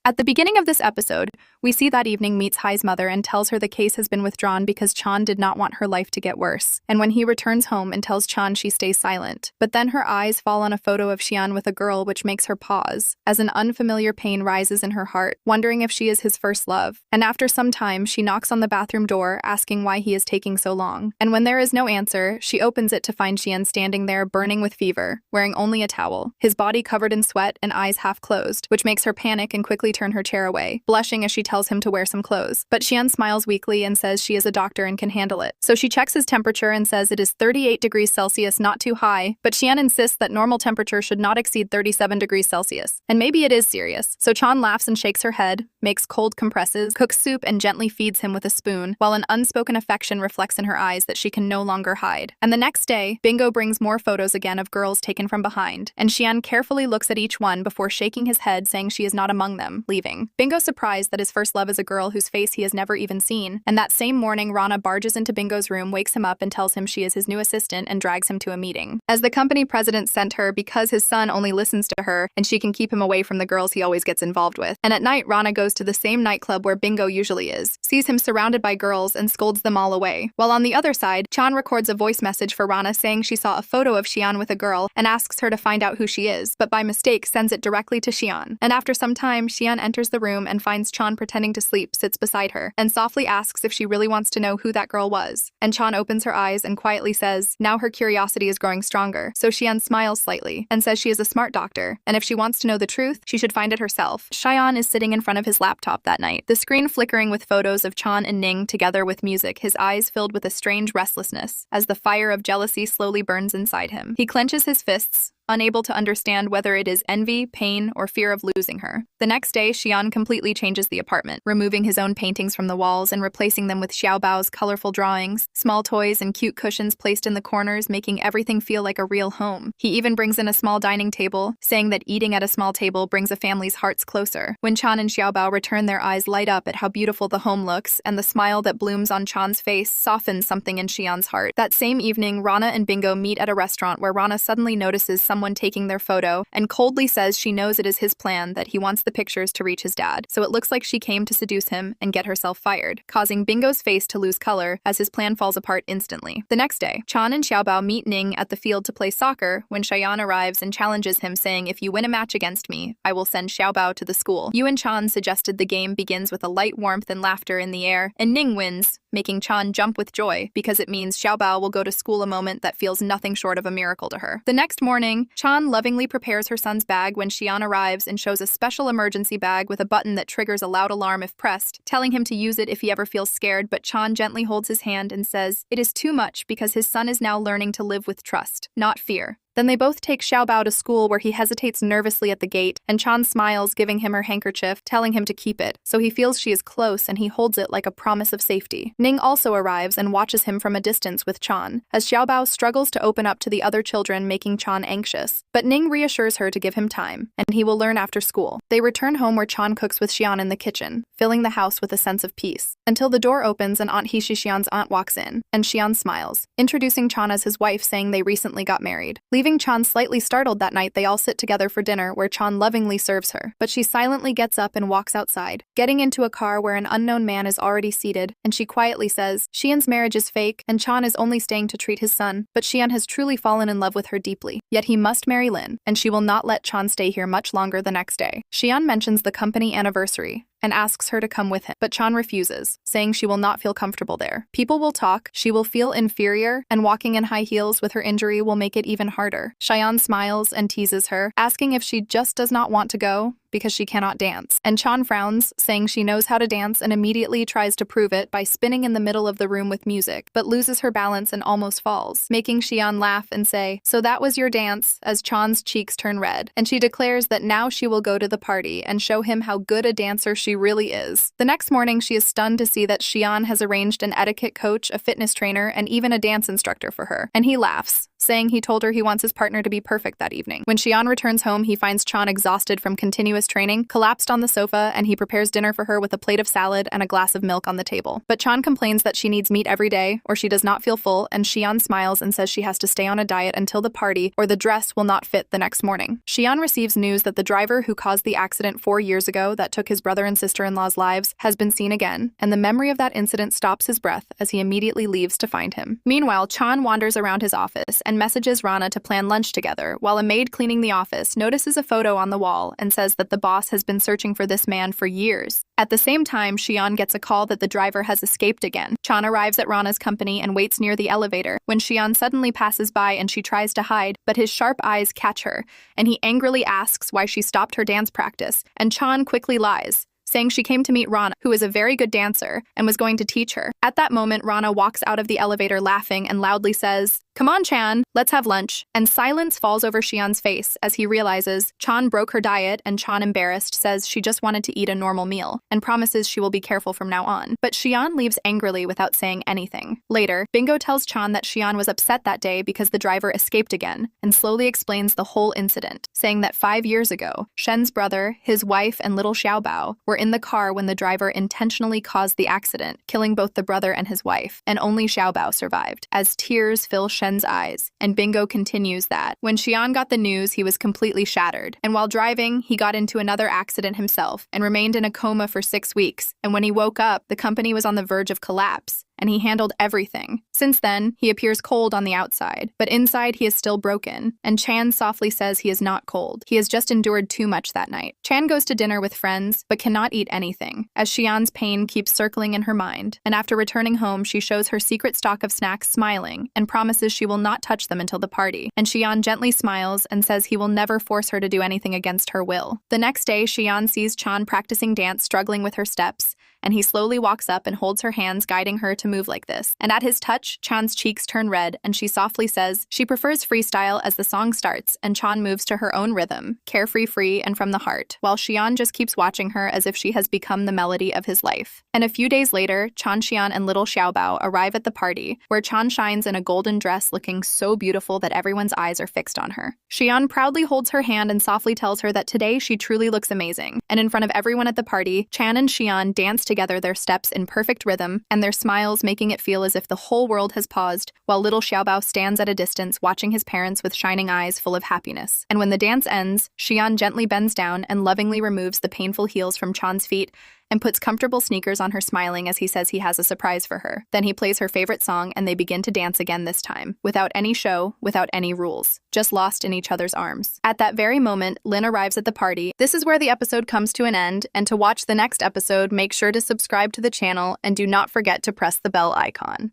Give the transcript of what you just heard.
At the beginning of this episode, we see that evening meets Hai's mother and tells her the case has been withdrawn because Chan did not want her life to get worse. And when he returns home and tells Chan, she stays silent. But then her eyes fall on a photo of Xian with a girl, which makes her pause, as an unfamiliar pain rises in her heart, wondering if she is his first love. And after some time, she knocks on the bathroom door, asking why he is taking so long. And when there is no answer, she opens it to find Xian standing there, burning with fever, wearing only a towel, his body covered in sweat and eyes half closed, which makes her panic and quickly turn her chair away, blushing as she tells him to wear some clothes. But Xian smiles weakly and says she is a doctor and can handle it. So she checks his temperature and says it is 38 degrees Celsius, not too high, but Xian insists that normal temperature should not exceed 37 degrees Celsius. And maybe it is serious. So Chan laughs and shakes her head, makes cold compresses, cooks soup, and gently feeds him with a spoon, while an unspoken affection reflects in her eyes that she can no longer hide. And the next day, Bingo brings more photos again of girls taken from behind, and Xian carefully looks at each one before shaking his head, saying she is not among them, leaving. Bingo's surprised that his first love is a girl whose face he has never even seen, and that same morning Rana barges into Bingo's room, wakes him up, and tells him she is his new assistant and drags him to a meeting. As the company president sent her because his son only listens to her and she can keep him away from the girls he always gets involved with. And at night, Rana goes to the same nightclub where Bingo usually is, sees him surrounded by girls, and scolds them all away. While on the other side, Chan records a voice message for Rana saying she saw a photo of Xian with a girl and asks her to find out who she is, but by mistake sends it directly to Xian. And after some time, Xian enters the room and finds Chan pretending to sleep, sits beside her, and softly asks if she really wants to know who that girl was. And Chan opens her eyes and quietly says, now her curiosity is growing stronger. So Xian smiles slightly and says she is a smart doctor, and if she wants to know the truth, she should find it herself. Xian is sitting in front of his laptop that night, the screen flickering with photos of Chan and Ning together with music, his eyes filled with a strange restlessness, as the fire of jealousy slowly burns inside him. He clenches his fists, unable to understand whether it is envy, pain, or fear of losing her. The next day, Xian completely changes the apartment, removing his own paintings from the walls and replacing them with Xiaobao's colorful drawings, small toys, and cute cushions placed in the corners, making everything feel like a real home. He even brings in a small dining table, saying that eating at a small table brings a family's hearts closer. When Chan and Xiaobao return, their eyes light up at how beautiful the home looks, and the smile that blooms on Chan's face softens something in Xian's heart. That same evening, Rana and Bingo meet at a restaurant where Rana suddenly notices someone taking their photo and coldly says she knows it is his plan, that he wants the pictures to reach his dad. So it looks like she came to seduce him and get herself fired, causing Bingo's face to lose color as his plan falls apart instantly. The next day, Chan and Xiaobao meet Ning at the field to play soccer when Shayan arrives and challenges him, saying, if you win a match against me, I will send Xiaobao to the school. Yu and Chan suggested the game begins with a light warmth and laughter in the air, and Ning wins, making Chan jump with joy because it means Xiaobao will go to school, a moment that feels nothing short of a miracle to her. The next morning, Chan lovingly prepares her son's bag when Xian arrives and shows a special emergency bag with a button that triggers a loud alarm if pressed, telling him to use it if he ever feels scared, but Chan gently holds his hand and says it is too much because his son is now learning to live with trust, not fear. Then they both take Xiaobao to school, where he hesitates nervously at the gate, and Chan smiles, giving him her handkerchief, telling him to keep it, so he feels she is close and he holds it like a promise of safety. Ning also arrives and watches him from a distance with Chan, as Xiaobao struggles to open up to the other children, making Chan anxious. But Ning reassures her to give him time, and he will learn after school. They return home where Chan cooks with Xian in the kitchen, filling the house with a sense of peace, until the door opens and Aunt Hishi, Xian's aunt, walks in, and Xian smiles, introducing Chan as his wife, saying they recently got married. Leaving Chan slightly startled that night, they all sit together for dinner where Chan lovingly serves her, but she silently gets up and walks outside, getting into a car where an unknown man is already seated, and she quietly says Xian's marriage is fake and Chan is only staying to treat his son, but Xian has truly fallen in love with her deeply. Yet he must marry Lin, and she will not let Chan stay here much longer. The next day, Xian mentions the company anniversary and asks her to come with him, but Chan refuses, saying she will not feel comfortable there. People will talk, she will feel inferior, and walking in high heels with her injury will make it even harder. Xian smiles and teases her, asking if she just does not want to go because she cannot dance. And Chan frowns, saying she knows how to dance, and immediately tries to prove it by spinning in the middle of the room with music, but loses her balance and almost falls, making Xian laugh and say, so that was your dance, as Chan's cheeks turn red, and she declares that now she will go to the party and show him how good a dancer she really is. The next morning, she is stunned to see that Xian has arranged an etiquette coach, a fitness trainer, and even a dance instructor for her, and he laughs, saying he told her he wants his partner to be perfect that evening. When Xian returns home, he finds Chan exhausted from continuous his training, collapsed on the sofa, and he prepares dinner for her with a plate of salad and a glass of milk on the table. But Chan complains that she needs meat every day, or she does not feel full, and Xian smiles and says she has to stay on a diet until the party, or the dress will not fit the next morning. Xian receives news that the driver who caused the accident 4 years ago that took his brother and sister-in-law's lives has been seen again, and the memory of that incident stops his breath as he immediately leaves to find him. Meanwhile, Chan wanders around his office and messages Rana to plan lunch together, while a maid cleaning the office notices a photo on the wall and says that the boss has been searching for this man for years. At the same time, Xian gets a call that the driver has escaped again. Chan arrives at Rana's company and waits near the elevator when Xian suddenly passes by and she tries to hide, but his sharp eyes catch her, and he angrily asks why she stopped her dance practice, and Chan quickly lies, saying she came to meet Rana, who is a very good dancer, and was going to teach her. At that moment, Rana walks out of the elevator laughing and loudly says, "Come on, Chan, let's have lunch." And silence falls over Xian's face as he realizes Chan broke her diet, and Chan, embarrassed, says she just wanted to eat a normal meal and promises she will be careful from now on. But Xian leaves angrily without saying anything. Later, Bingo tells Chan that Xian was upset that day because the driver escaped again and slowly explains the whole incident, saying that 5 years ago, Shen's brother, his wife, and little Xiaobao were in the car when the driver intentionally caused the accident, killing both the brother and his wife, and only Xiaobao survived. As tears fill Shen's eyes, and Bingo continues that when Xian got the news, he was completely shattered, and while driving, he got into another accident himself and remained in a coma for 6 weeks, and when he woke up, the company was on the verge of collapse, and he handled everything. Since then, he appears cold on the outside, but inside he is still broken, and Chan softly says he is not cold. He has just endured too much that night. Chan goes to dinner with friends, but cannot eat anything, as Xian's pain keeps circling in her mind, and after returning home, she shows her secret stock of snacks smiling, and promises she will not touch them until the party, and Xian gently smiles and says he will never force her to do anything against her will. The next day, Xian sees Chan practicing dance, struggling with her steps, and he slowly walks up and holds her hands, guiding her to move like this. And at his touch, Chan's cheeks turn red, and she softly says she prefers freestyle as the song starts, and Chan moves to her own rhythm, carefree, free, and from the heart, while Xian just keeps watching her as if she has become the melody of his life. And a few days later, Chan, Xian, and little Xiaobao arrive at the party, where Chan shines in a golden dress looking so beautiful that everyone's eyes are fixed on her. Xian proudly holds her hand and softly tells her that today she truly looks amazing. And in front of everyone at the party, Chan and Xian dance together their steps in perfect rhythm, and their smiles making it feel as if the whole world has paused, while little Xiaobao stands at a distance watching his parents with shining eyes full of happiness. And when the dance ends, Xian gently bends down and lovingly removes the painful heels from Chan's feet and puts comfortable sneakers on her, smiling as he says he has a surprise for her. Then he plays her favorite song and they begin to dance again, this time, without any show, without any rules, just lost in each other's arms. At that very moment, Lin arrives at the party. This is where the episode comes to an end, and to watch the next episode, make sure to subscribe to the channel and do not forget to press the bell icon.